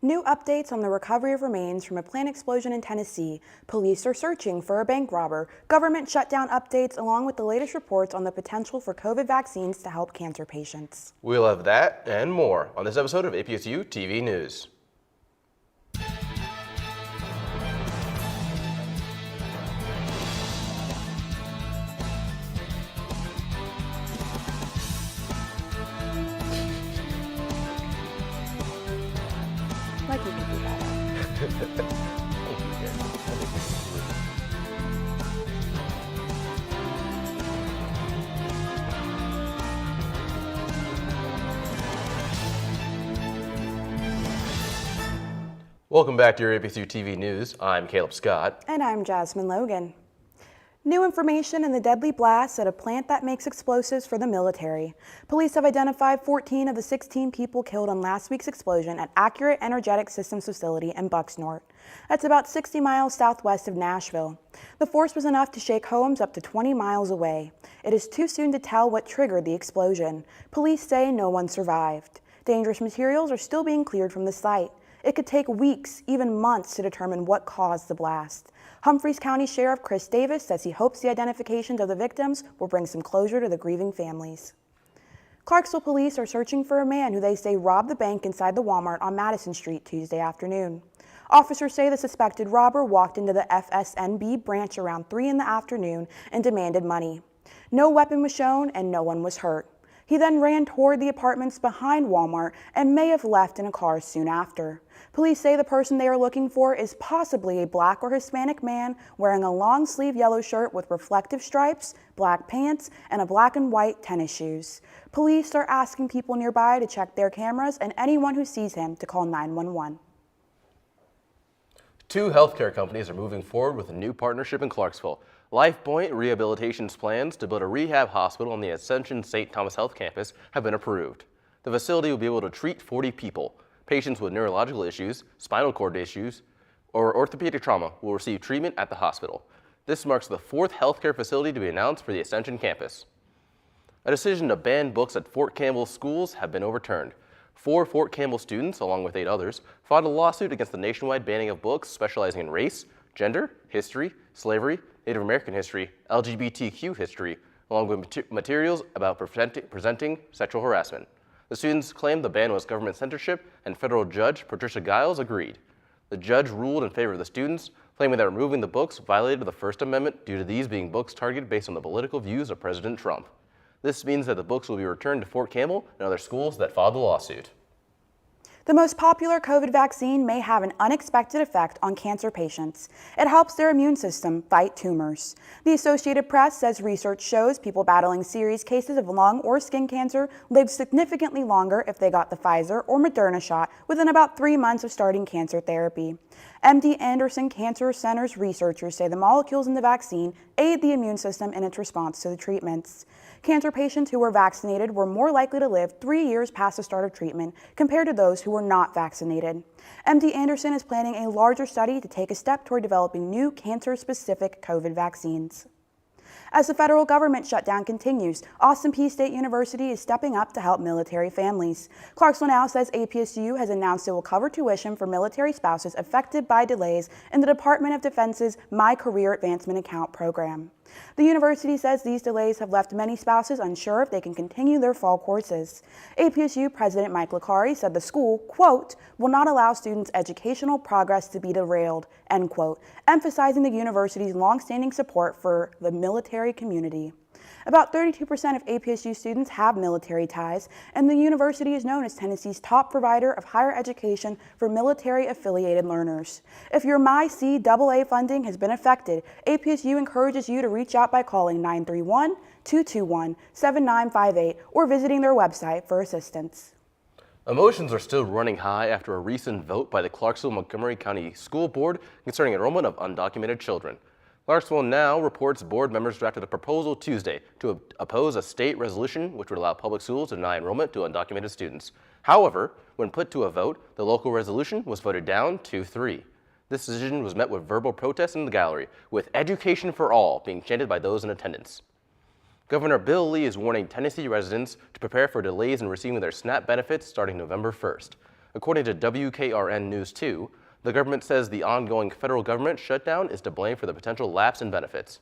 New updates on the recovery of remains from a plane explosion in Tennessee. Police are searching for a bank robber. Government shutdown updates along with the latest reports on the potential for COVID vaccines to help cancer patients. We'll have that and more on this episode of APSU TV News. Like you can do that. Welcome back to your APSU TV News. I'm Caleb Scott. And I'm Jazmin Logan. New information in the deadly blast at a plant that makes explosives for the military. Police have identified 14 of the 16 people killed in last week's explosion at Accurate Energetic Systems facility in Bucksnort. That's about 60 miles southwest of Nashville. The force was enough to shake homes up to 20 miles away. It is too soon to tell what triggered the explosion. Police say no one survived. Dangerous materials are still being cleared from the site. It could take weeks, even months, to determine what caused the blast. Humphreys County Sheriff Chris Davis says he hopes the identifications of the victims will bring some closure to the grieving families. Clarksville police are searching for a man who they say robbed the bank inside the Walmart on Madison Street Tuesday afternoon. Officers say the suspected robber walked into the FSNB branch around 3 in the afternoon and demanded money. No weapon was shown and no one was hurt. He then ran toward the apartments behind Walmart and may have left in a car soon after. Police say the person they are looking for is possibly a Black or Hispanic man wearing a long-sleeve yellow shirt with reflective stripes, black pants, and a black and white tennis shoes. Police are asking people nearby to check their cameras and anyone who sees him to call 911. 2 healthcare companies are moving forward with a new partnership in Clarksville. LifePoint Rehabilitation's plans to build a rehab hospital on the Ascension St. Thomas Health campus have been approved. The facility will be able to treat 40 people. Patients with neurological issues, spinal cord issues, or orthopedic trauma will receive treatment at the hospital. This marks the 4th healthcare facility to be announced for the Ascension campus. A decision to ban books at Fort Campbell schools have been overturned. 4 Fort Campbell students, along with 8 others, filed a lawsuit against the nationwide banning of books specializing in race, gender, history, slavery, Native American history, LGBTQ history, along with materials about presenting sexual harassment. The students claimed the ban was government censorship, and federal judge Patricia Giles agreed. The judge ruled in favor of the students, claiming that removing the books violated the First Amendment due to these being books targeted based on the political views of President Trump. This means that the books will be returned to Fort Campbell and other schools that filed the lawsuit. The most popular COVID vaccine may have an unexpected effect on cancer patients. It helps their immune system fight tumors. The Associated Press says research shows people battling serious cases of lung or skin cancer lived significantly longer if they got the Pfizer or Moderna shot within about 3 months of starting cancer therapy. MD Anderson Cancer Center's researchers say the molecules in the vaccine aid the immune system in its response to the treatments. Cancer patients who were vaccinated were more likely to live 3 years past the start of treatment compared to those who were not vaccinated. MD Anderson is planning a larger study to take a step toward developing new cancer-specific COVID vaccines. As the federal government shutdown continues, Austin Peay State University is stepping up to help military families. Clarksville Now says APSU has announced it will cover tuition for military spouses affected by delays in the Department of Defense's My Career Advancement Account program. The university says these delays have left many spouses unsure if they can continue their fall courses. APSU President Mike Licari said the school, quote, will not allow students' educational progress to be derailed, end quote, emphasizing the university's longstanding support for the military community. About 32% of APSU students have military ties, and the university is known as Tennessee's top provider of higher education for military-affiliated learners. If your MyCAA funding has been affected, APSU encourages you to reach out by calling 931-221-7958 or visiting their website for assistance. Emotions are still running high after a recent vote by the Clarksville-Montgomery County School Board concerning enrollment of undocumented children. Clarksville Now reports board members drafted a proposal Tuesday to oppose a state resolution which would allow public schools to deny enrollment to undocumented students. However, when put to a vote, the local resolution was voted down 2-3. This decision was met with verbal protests in the gallery, with "Education for All" being chanted by those in attendance. Governor Bill Lee is warning Tennessee residents to prepare for delays in receiving their SNAP benefits starting November 1st. According to WKRN News 2, the government says the ongoing federal government shutdown is to blame for the potential lapse in benefits.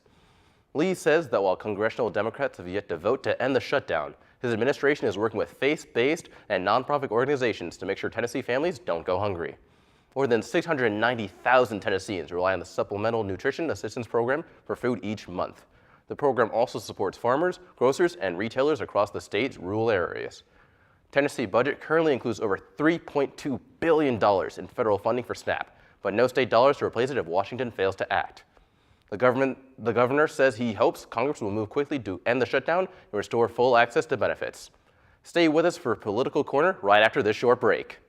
Lee says that while congressional Democrats have yet to vote to end the shutdown, his administration is working with faith-based and nonprofit organizations to make sure Tennessee families don't go hungry. More than 690,000 Tennesseans rely on the Supplemental Nutrition Assistance Program for food each month. The program also supports farmers, grocers, and retailers across the state's rural areas. Tennessee budget currently includes over $3.2 billion in federal funding for SNAP, but no state dollars to replace it if Washington fails to act. The governor says he hopes Congress will move quickly to end the shutdown and restore full access to benefits. Stay with us for Political Corner right after this short break.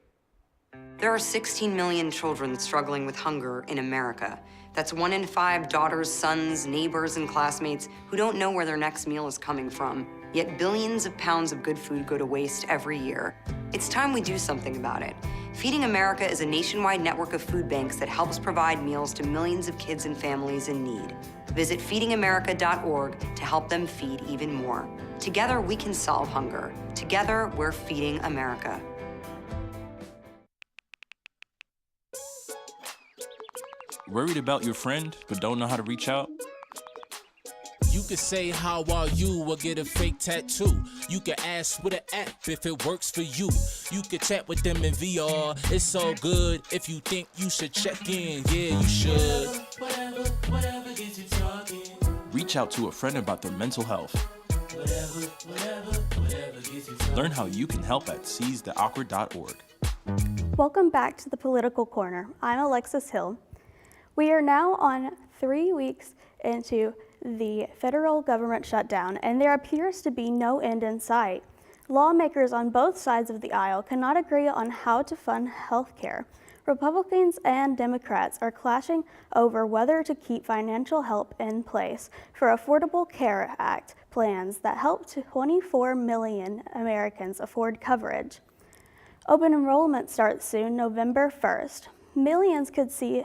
There are 16 million children struggling with hunger in America. That's 1 in 5 daughters, sons, neighbors, and classmates who don't know where their next meal is coming from. Yet billions of pounds of good food go to waste every year. It's time we do something about it. Feeding America is a nationwide network of food banks that helps provide meals to millions of kids and families in need. Visit feedingamerica.org to help them feed even more. Together, we can solve hunger. Together, we're feeding America. Worried about your friend, but don't know how to reach out? You could say, how are you, or get a fake tattoo. You could ask with an app if it works for you. You could chat with them in VR, it's so good. If you think you should check in, yeah, you should. Whatever gets you talking. Reach out to a friend about their mental health. Whatever gets you talking. Learn how you can help at seizetheawkward.org. Welcome back to the Political Corner. I'm Alexis Hill. We are now on 3 weeks into the federal government shutdown, and there appears to be no end in sight. Lawmakers on both sides of the aisle cannot agree on how to fund health care. Republicans and Democrats are clashing over whether to keep financial help in place for Affordable Care Act plans that help 24 million Americans afford coverage. Open enrollment starts soon, November 1st. Millions could see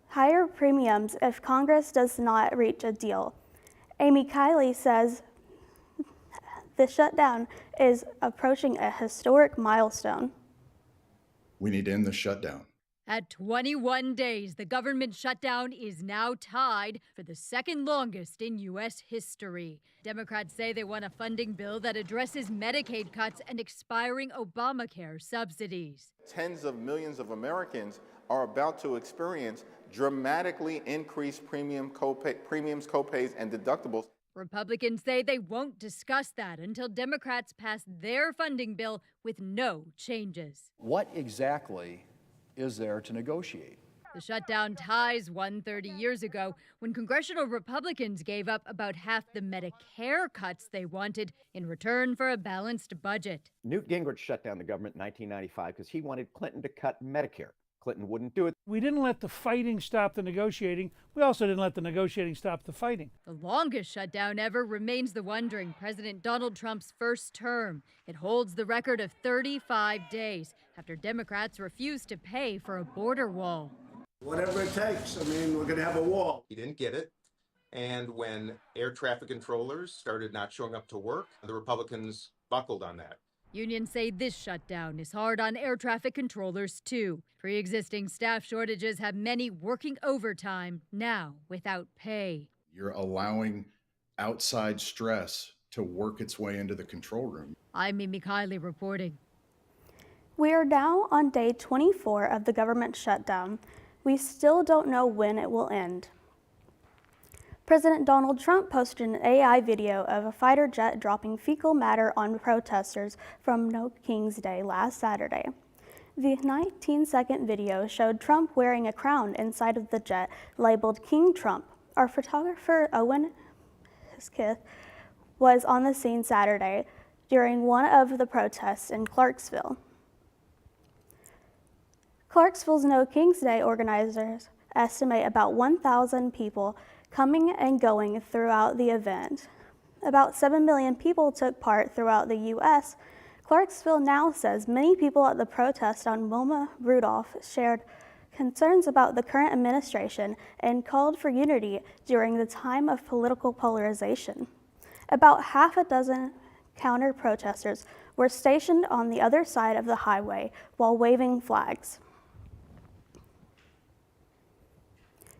higher premiums if Congress does not reach a deal. Amy Kiley says the shutdown is approaching a historic milestone. We need to end the shutdown. At 21 days, the government shutdown is now tied for the second longest in U.S. history. Democrats say they want a funding bill that addresses Medicaid cuts and expiring Obamacare subsidies. Tens of millions of Americans are about to experience dramatically increased premiums, copays, and deductibles. Republicans say they won't discuss that until Democrats pass their funding bill with no changes. What exactly is there to negotiate? The shutdown ties 130 years ago when congressional Republicans gave up about half the Medicare cuts they wanted in return for a balanced budget. Newt Gingrich shut down the government in 1995 because he wanted Clinton to cut Medicare. Clinton wouldn't do it. We didn't let the fighting stop the negotiating. We also didn't let the negotiating stop the fighting. The longest shutdown ever remains the one during President Donald Trump's first term. It holds the record of 35 days after Democrats refused to pay for a border wall. Whatever it takes. I mean, we're going to have a wall. He didn't get it. And when air traffic controllers started not showing up to work, the Republicans buckled on that. Unions say this shutdown is hard on air traffic controllers, too. Pre-existing staff shortages have many working overtime now without pay. You're allowing outside stress to work its way into the control room. I'm Amy Kiley reporting. We are now on day 24 of the government shutdown. We still don't know when it will end. President Donald Trump posted an AI video of a fighter jet dropping fecal matter on protesters from No King's Day last Saturday. The 19-second video showed Trump wearing a crown inside of the jet labeled King Trump. Our photographer, Owen Hisketh, was on the scene Saturday during one of the protests in Clarksville. Clarksville's No King's Day organizers estimate about 1,000 people coming and going throughout the event. About 7 million people took part throughout the U.S. Clarksville now says many people at the protest on Wilma Rudolph shared concerns about the current administration and called for unity during the time of political polarization. About half a dozen counter-protesters were stationed on the other side of the highway while waving flags.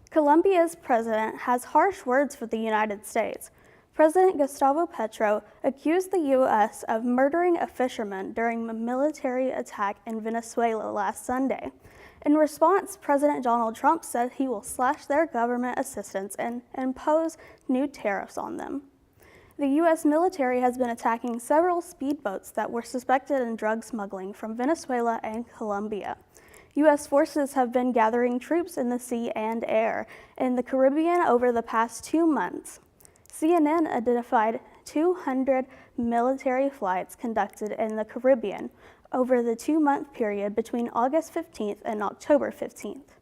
Colombia's president has harsh words for the United States. President Gustavo Petro accused the U.S. of murdering a fisherman during a military attack in Venezuela last Sunday. In response, President Donald Trump said he will slash their government assistance and impose new tariffs on them. The U.S. military has been attacking several speedboats that were suspected in drug smuggling from Venezuela and Colombia. U.S. forces have been gathering troops in the sea and air in the Caribbean over the past 2 months. CNN identified 200 military flights conducted in the Caribbean over the 2-month period between August 15th and October 15th.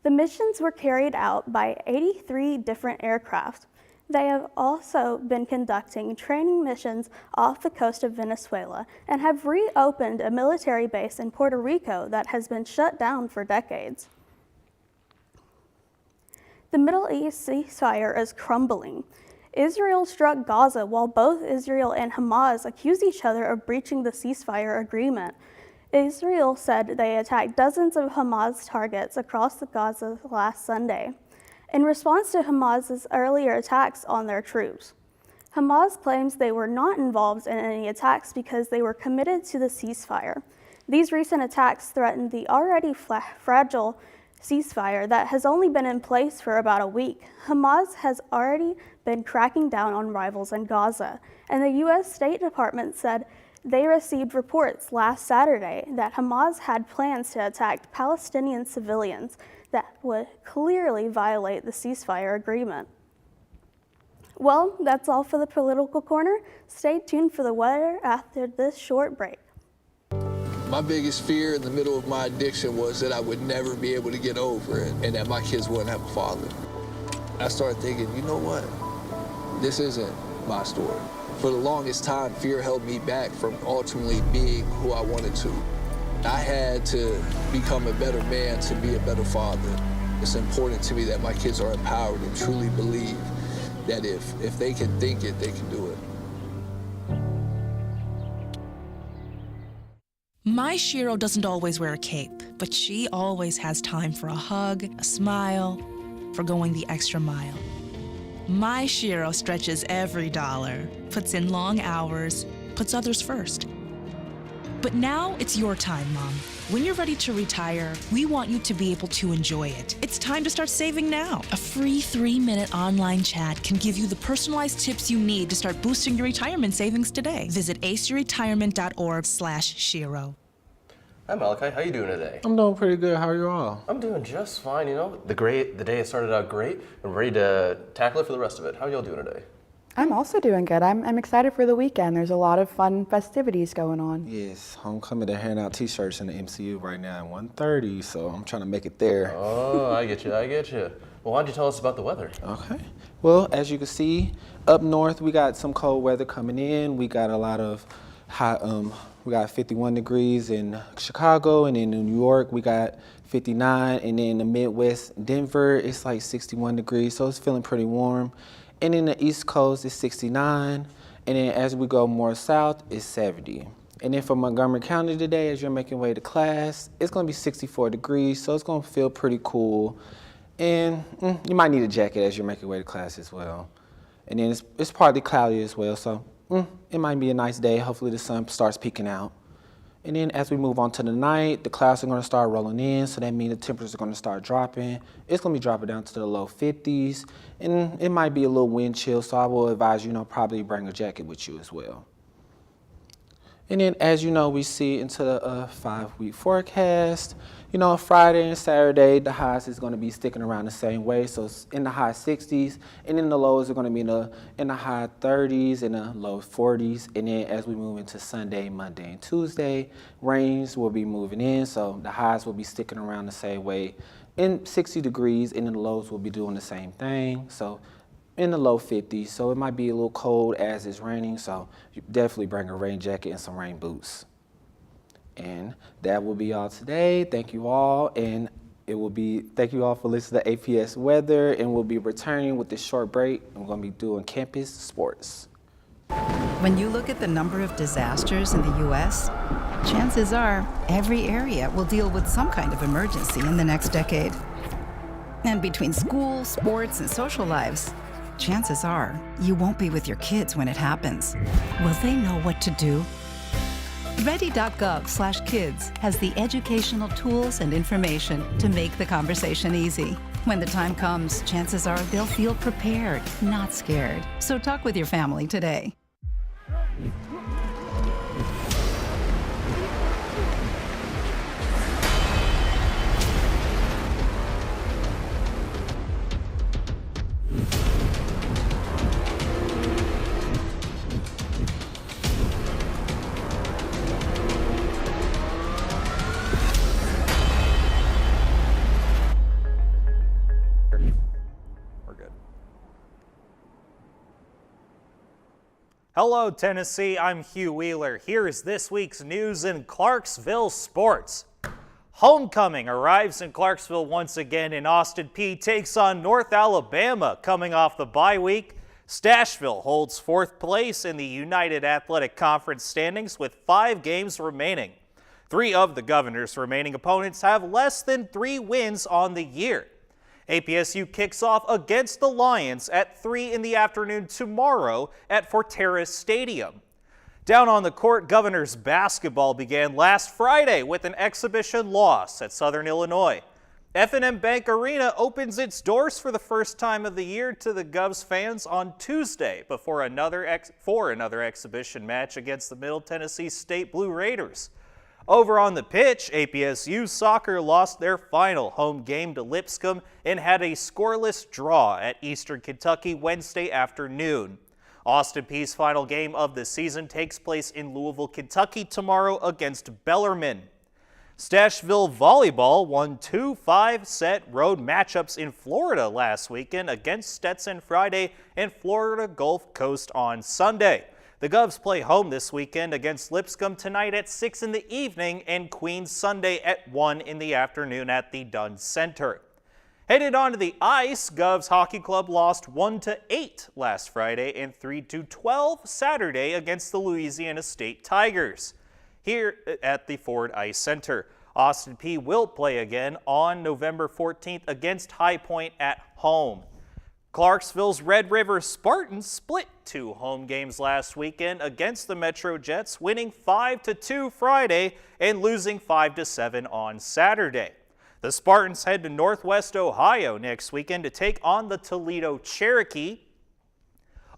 The missions were carried out by 83 different aircraft. They have also been conducting training missions off the coast of Venezuela and have reopened a military base in Puerto Rico that has been shut down for decades. The Middle East ceasefire is crumbling. Israel struck Gaza while both Israel and Hamas accused each other of breaching the ceasefire agreement. Israel said they attacked dozens of Hamas targets across the Gaza last Sunday, in response to Hamas's earlier attacks on their troops. Hamas claims they were not involved in any attacks because they were committed to the ceasefire. These recent attacks threatened the already fragile ceasefire that has only been in place for about a week. Hamas has already been cracking down on rivals in Gaza, and the U.S. State Department said they received reports last Saturday that Hamas had plans to attack Palestinian civilians that would clearly violate the ceasefire agreement. Well, that's all for the Political Corner. Stay tuned for the weather after this short break. My biggest fear in the middle of my addiction was that I would never be able to get over it and that my kids wouldn't have a father. I started thinking, you know what? This isn't my story. For the longest time, fear held me back from ultimately being who I wanted to. I had to become a better man to be a better father. It's important to me that my kids are empowered and truly believe that if they can think it, they can do it. My Shiro doesn't always wear a cape, but she always has time for a hug, a smile, for going the extra mile. My Shiro stretches every dollar, puts in long hours, puts others first. But now it's your time, Mom. When you're ready to retire, we want you to be able to enjoy it. It's time to start saving now. A free 3-minute online chat can give you the personalized tips you need to start boosting your retirement savings today. Visit aceyourretirement.org/Shiro. Hi Malachi, how you doing today? I'm doing pretty good. How are you all? I'm doing just fine, you know. The day has started out great. I'm ready to tackle it for the rest of it. How y'all doing today? I'm also doing good. I'm excited for the weekend. There's a lot of fun festivities going on. Yes, homecoming. They're handing out T-shirts in the MCU right now at 1:30, so I'm trying to make it there. Oh, I get you. Well, why don't you tell us about the weather? Okay. Well, as you can see, up north we got some cold weather coming in. We got a lot of hot. We got 51 degrees in Chicago, and then in New York we got 59, and then in the Midwest, Denver, it's like 61 degrees, so it's feeling pretty warm. And in the East Coast, it's 69. And then as we go more south, it's 70. And then for Montgomery County today, as you're making way to class, it's going to be 64 degrees, so it's going to feel pretty cool. And you might need a jacket as you're making way to class as well. And then it's partly cloudy as well, so it might be a nice day. Hopefully the sun starts peeking out. And then as we move on to the night, the clouds are going to start rolling in, so that means the temperatures are going to start dropping. It's going to be dropping down to the low 50s, and it might be a little wind chill, so I will advise you, probably bring a jacket with you as well. And then as you know, we see into the 5-week forecast. Friday and Saturday, the highs is going to be sticking around the same way, so it's in the high 60s, and then the lows are going to be in the high 30s and the low 40s. And then as we move into Sunday, Monday, and Tuesday, rains will be moving in, so the highs will be sticking around the same way in 60 degrees, and then the lows will be doing the same thing, so in the low 50s. So it might be a little cold as it's raining, so you definitely bring a rain jacket and some rain boots. And that will be all today. Thank you all, and thank you all for listening to APS Weather, and we'll be returning with this short break. I'm going to be doing campus sports. When you look at the number of disasters in the U.S., chances are every area will deal with some kind of emergency in the next decade. And between school, sports, and social lives, chances are you won't be with your kids when it happens. Will they know what to do? Ready.gov/kids has the educational tools and information to make the conversation easy. When the time comes, chances are they'll feel prepared, not scared. So talk with your family today. Hello, Tennessee. I'm Hugh Wheeler. Here is this week's news in Clarksville sports. Homecoming arrives in Clarksville once again, and Austin Peay takes on North Alabama coming off the bye week. Stashville holds 4th place in the United Athletic Conference standings with 5 games remaining. 3 of the Governor's remaining opponents have less than 3 wins on the year. APSU kicks off against the Lions at 3 in the afternoon tomorrow at Forterra Stadium. Down on the court, Governors basketball began last Friday with an exhibition loss at Southern Illinois. F&M Bank Arena opens its doors for the first time of the year to the Govs fans on Tuesday before another exhibition match against the Middle Tennessee State Blue Raiders. Over on the pitch, APSU soccer lost their final home game to Lipscomb and had a scoreless draw at Eastern Kentucky Wednesday afternoon. Austin Peay's final game of the season takes place in Louisville, Kentucky tomorrow against Bellarmine. Stashville volleyball won 2 5-set road matchups in Florida last weekend against Stetson Friday and Florida Gulf Coast on Sunday. The Govs play home this weekend against Lipscomb tonight at 6 in the evening and Queens Sunday at 1 in the afternoon at the Dunn Center. Headed onto the ice, Govs Hockey Club lost 1-8 last Friday and 3-12 Saturday against the Louisiana State Tigers here at the Ford Ice Center. Austin Peay will play again on November 14th against High Point at home. Clarksville's Red River Spartans split 2 home games last weekend against the Metro Jets, winning 5-2 Friday and losing 5-7 on Saturday. The Spartans head to Northwest Ohio next weekend to take on the Toledo Cherokee.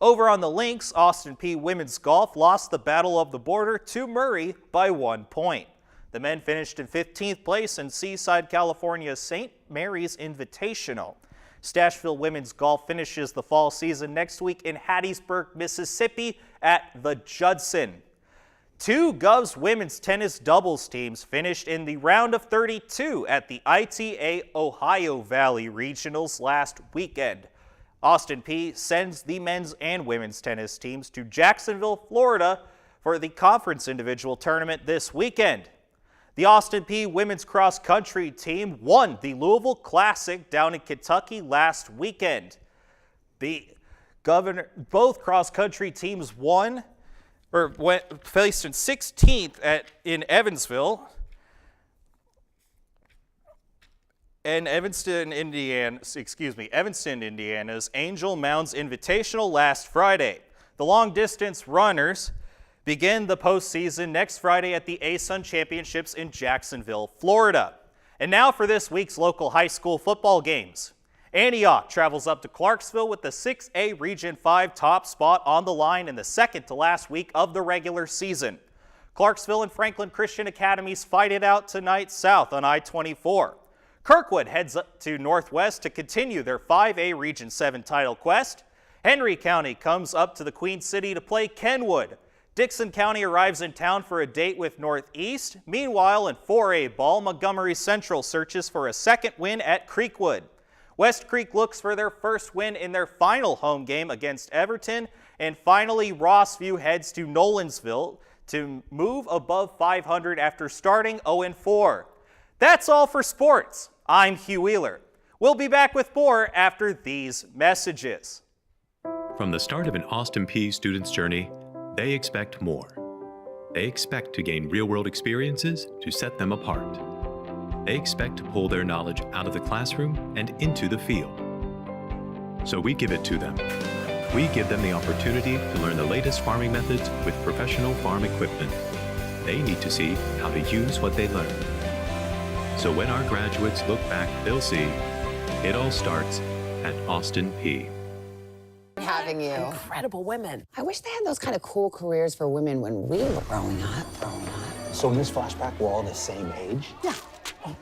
Over on the links, Austin Peay women's golf lost the Battle of the Border to Murray by 1 point. The men finished in 15th place in Seaside, California's St. Mary's Invitational. Stashville women's golf finishes the fall season next week in Hattiesburg, Mississippi at the Judson. 2 Govs women's tennis doubles teams finished in the round of 32 at the ITA Ohio Valley Regionals last weekend. Austin Peay sends the men's and women's tennis teams to Jacksonville, Florida for the conference individual tournament this weekend. The Austin Peay women's cross country team won the Louisville Classic down in Kentucky last weekend. Both cross country teams placed in 16th in Evansville and Evanston, Indiana's Angel Mounds Invitational last Friday. The long distance runners begin the postseason next Friday at the ASUN Championships in Jacksonville, Florida. And now for this week's local high school football games. Antioch travels up to Clarksville with the 6A Region 5 top spot on the line in the second to last week of the regular season. Clarksville and Franklin Christian Academies fight it out tonight south on I-24. Kirkwood heads up to Northwest to continue their 5A Region 7 title quest. Henry County comes up to the Queen City to play Kenwood. Dixon County arrives in town for a date with Northeast. Meanwhile, in 4A ball, Montgomery Central searches for a second win at Creekwood. West Creek looks for their first win in their final home game against Everton. And finally, Rossview heads to Nolensville to move above 500 after starting 0-4. That's all for sports. I'm Hugh Wheeler. We'll be back with more after these messages. From the start of an Austin Peay student's journey, they expect more. They expect to gain real-world experiences to set them apart. They expect to pull their knowledge out of the classroom and into the field. So we give it to them. We give them the opportunity to learn the latest farming methods with professional farm equipment. They need to see how to use what they learn. So when our graduates look back, they'll see it all starts at Austin Peay. Having you. Incredible women. I wish they had those kind of cool careers for women when we were growing up. So in this flashback, we're all the same age? Yeah.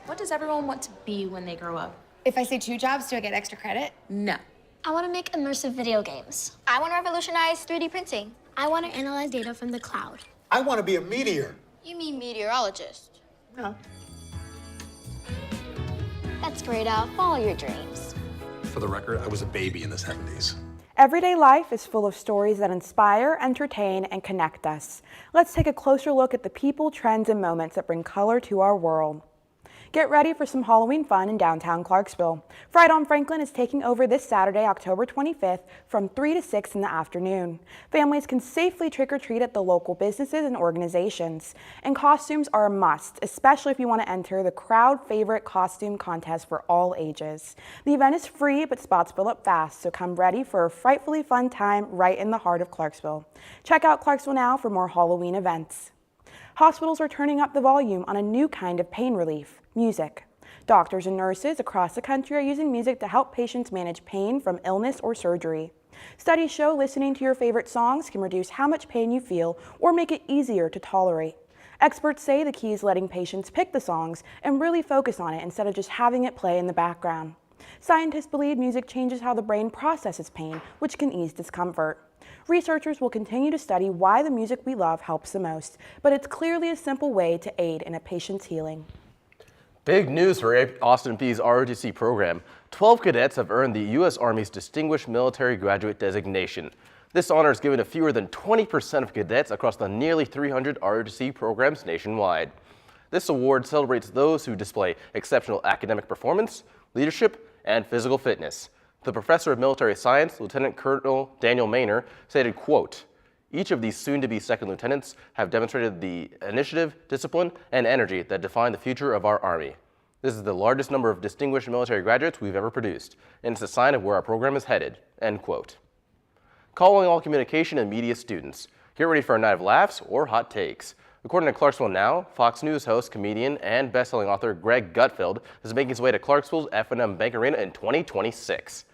What does everyone want to be when they grow up? If I say 2 jobs, do I get extra credit? No. I want to make immersive video games. I want to revolutionize 3D printing. I want to analyze data from the cloud. I want to be a meteor. You mean meteorologist? No. That's great, Al. Follow your dreams. For the record, I was a baby in the 70s. Everyday life is full of stories that inspire, entertain, and connect us. Let's take a closer look at the people, trends, and moments that bring color to our world. Get ready for some Halloween fun in downtown Clarksville. Fright on Franklin is taking over this Saturday, October 25th from 3 to 6 in the afternoon. Families can safely trick-or-treat at the local businesses and organizations. And costumes are a must, especially if you want to enter the crowd favorite costume contest for all ages. The event is free, but spots fill up fast, so come ready for a frightfully fun time right in the heart of Clarksville. Check out Clarksville Now for more Halloween events. Hospitals are turning up the volume on a new kind of pain relief, music. Doctors and nurses across the country are using music to help patients manage pain from illness or surgery. Studies show listening to your favorite songs can reduce how much pain you feel or make it easier to tolerate. Experts say the key is letting patients pick the songs and really focus on it instead of just having it play in the background. Scientists believe music changes how the brain processes pain, which can ease discomfort. Researchers will continue to study why the music we love helps the most, but it's clearly a simple way to aid in a patient's healing. Big news for Austin Peay's ROTC program. 12 cadets have earned the U.S. Army's Distinguished Military Graduate designation. This honor is given to fewer than 20% of cadets across the nearly 300 ROTC programs nationwide. This award celebrates those who display exceptional academic performance, leadership, and physical fitness. The professor of military science, Lieutenant Colonel Daniel Maynor, stated, quote, "Each of these soon-to-be second lieutenants have demonstrated the initiative, discipline, and energy that define the future of our Army. This is the largest number of distinguished military graduates we've ever produced, and it's a sign of where our program is headed," end quote. Calling all communication and media students. Get ready for a night of laughs or hot takes. According to Clarksville Now, Fox News host, comedian, and best-selling author Greg Gutfeld is making his way to Clarksville's F&M Bank Arena in 2026.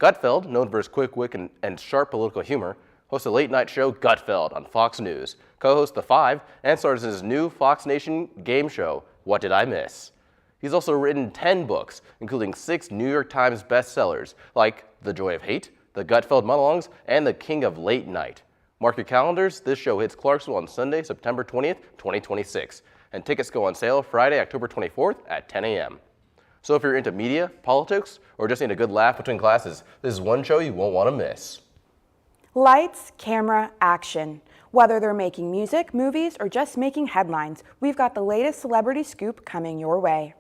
Gutfeld, known for his quick wit and sharp political humor, hosts a late-night show, Gutfeld, on Fox News, co-hosts The Five, and stars in his new Fox Nation game show, What Did I Miss? He's also written 10 books, including 6 New York Times bestsellers, like The Joy of Hate, The Gutfeld Monologues, and The King of Late Night. Mark your calendars, this show hits Clarksville on Sunday, September 20th, 2026, and tickets go on sale Friday, October 24th at 10 a.m. So if you're into media, politics, or just need a good laugh between classes, this is one show you won't want to miss. Lights, camera, action. Whether they're making music, movies, or just making headlines, we've got the latest celebrity scoop coming your way.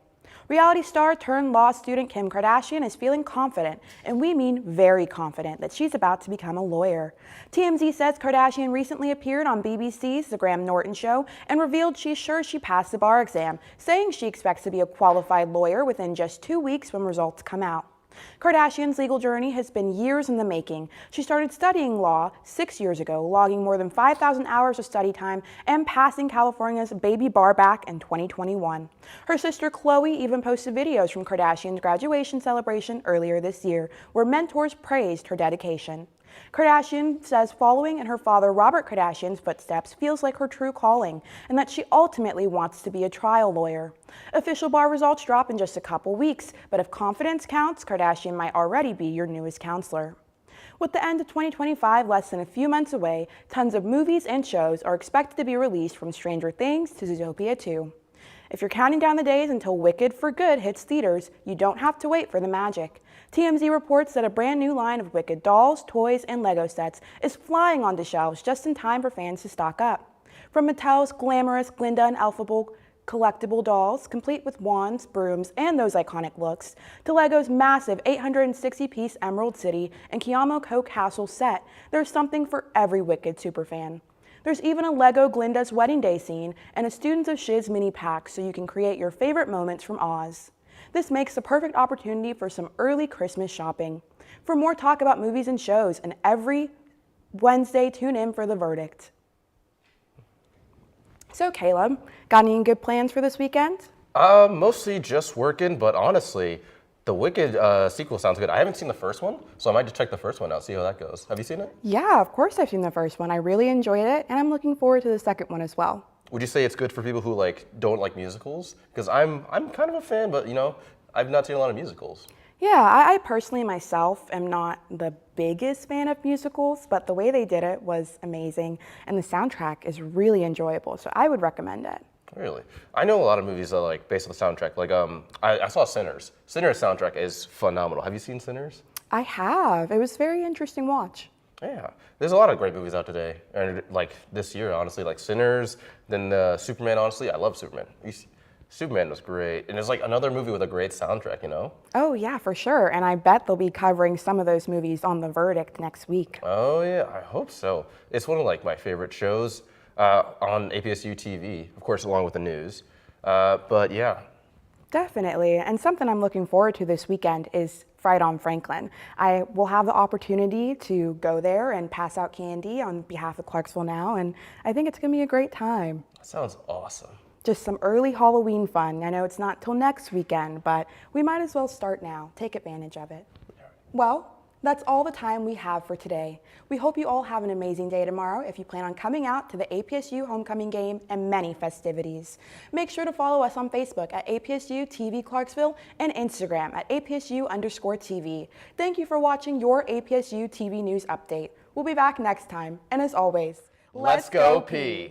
Reality star turned law student Kim Kardashian is feeling confident, and we mean very confident, that she's about to become a lawyer. TMZ says Kardashian recently appeared on BBC's The Graham Norton Show and revealed she's sure she passed the bar exam, saying she expects to be a qualified lawyer within just 2 weeks when results come out. Kardashian's legal journey has been years in the making. She started studying law 6 years ago, logging more than 5,000 hours of study time and passing California's baby bar back in 2021. Her sister Khloe even posted videos from Kardashian's graduation celebration earlier this year, where mentors praised her dedication. Kardashian says following in her father Robert Kardashian's footsteps feels like her true calling, and that she ultimately wants to be a trial lawyer. Official bar results drop in just a couple weeks, but if confidence counts, Kardashian might already be your newest counselor. With the end of 2025 less than a few months away, tons of movies and shows are expected to be released, from Stranger Things to Zootopia 2. If you're counting down the days until Wicked for Good hits theaters, you don't have to wait for the magic. TMZ reports that a brand new line of Wicked dolls, toys, and Lego sets is flying onto shelves just in time for fans to stock up. From Mattel's glamorous Glinda and Elphaba collectible dolls, complete with wands, brooms, and those iconic looks, to LEGO's massive 860-piece Emerald City and Kiamo Castle set, there's something for every Wicked superfan. There's even a LEGO Glinda's wedding day scene and a Students of Shiz mini pack so you can create your favorite moments from Oz. This makes the perfect opportunity for some early Christmas shopping. For more talk about movies and shows, and every Wednesday, tune in for The Verdict. So Kaleb, got any good plans for this weekend? Mostly just working, but honestly, the Wicked sequel sounds good. I haven't seen the first one, so I might just check the first one out, see how that goes. Have you seen it? Yeah, of course I've seen the first one. I really enjoyed it, and I'm looking forward to the second one as well. Would you say it's good for people who don't like musicals? Because I'm kind of a fan, but I've not seen a lot of musicals. Yeah, I personally myself am not the biggest fan of musicals, but the way they did it was amazing, and the soundtrack is really enjoyable, so I would recommend it. Really? I know a lot of movies that based on the soundtrack. I saw Sinners. Sinners' soundtrack is phenomenal. Have you seen Sinners? I have. It was a very interesting watch. Yeah, there's a lot of great movies out today, and this year, honestly, Sinners, then Superman. Honestly, I love Superman. Superman was great, and it's another movie with a great soundtrack, Oh yeah, for sure, and I bet they'll be covering some of those movies on The Verdict next week. Oh yeah, I hope so. It's one of my favorite shows on APSU TV, of course, along with the news. But yeah. Definitely, and something I'm looking forward to this weekend is Fright on Franklin. I will have the opportunity to go there and pass out candy on behalf of Clarksville Now, and I think it's going to be a great time. That sounds awesome. Just some early Halloween fun. I know it's not till next weekend, but we might as well start now. Take advantage of it. Well, that's all the time we have for today. We hope you all have an amazing day tomorrow if you plan on coming out to the APSU homecoming game and many festivities. Make sure to follow us on Facebook at APSU TV Clarksville and Instagram at APSU_TV. Thank you for watching your APSU TV News Update. We'll be back next time, and as always, let's go Peay.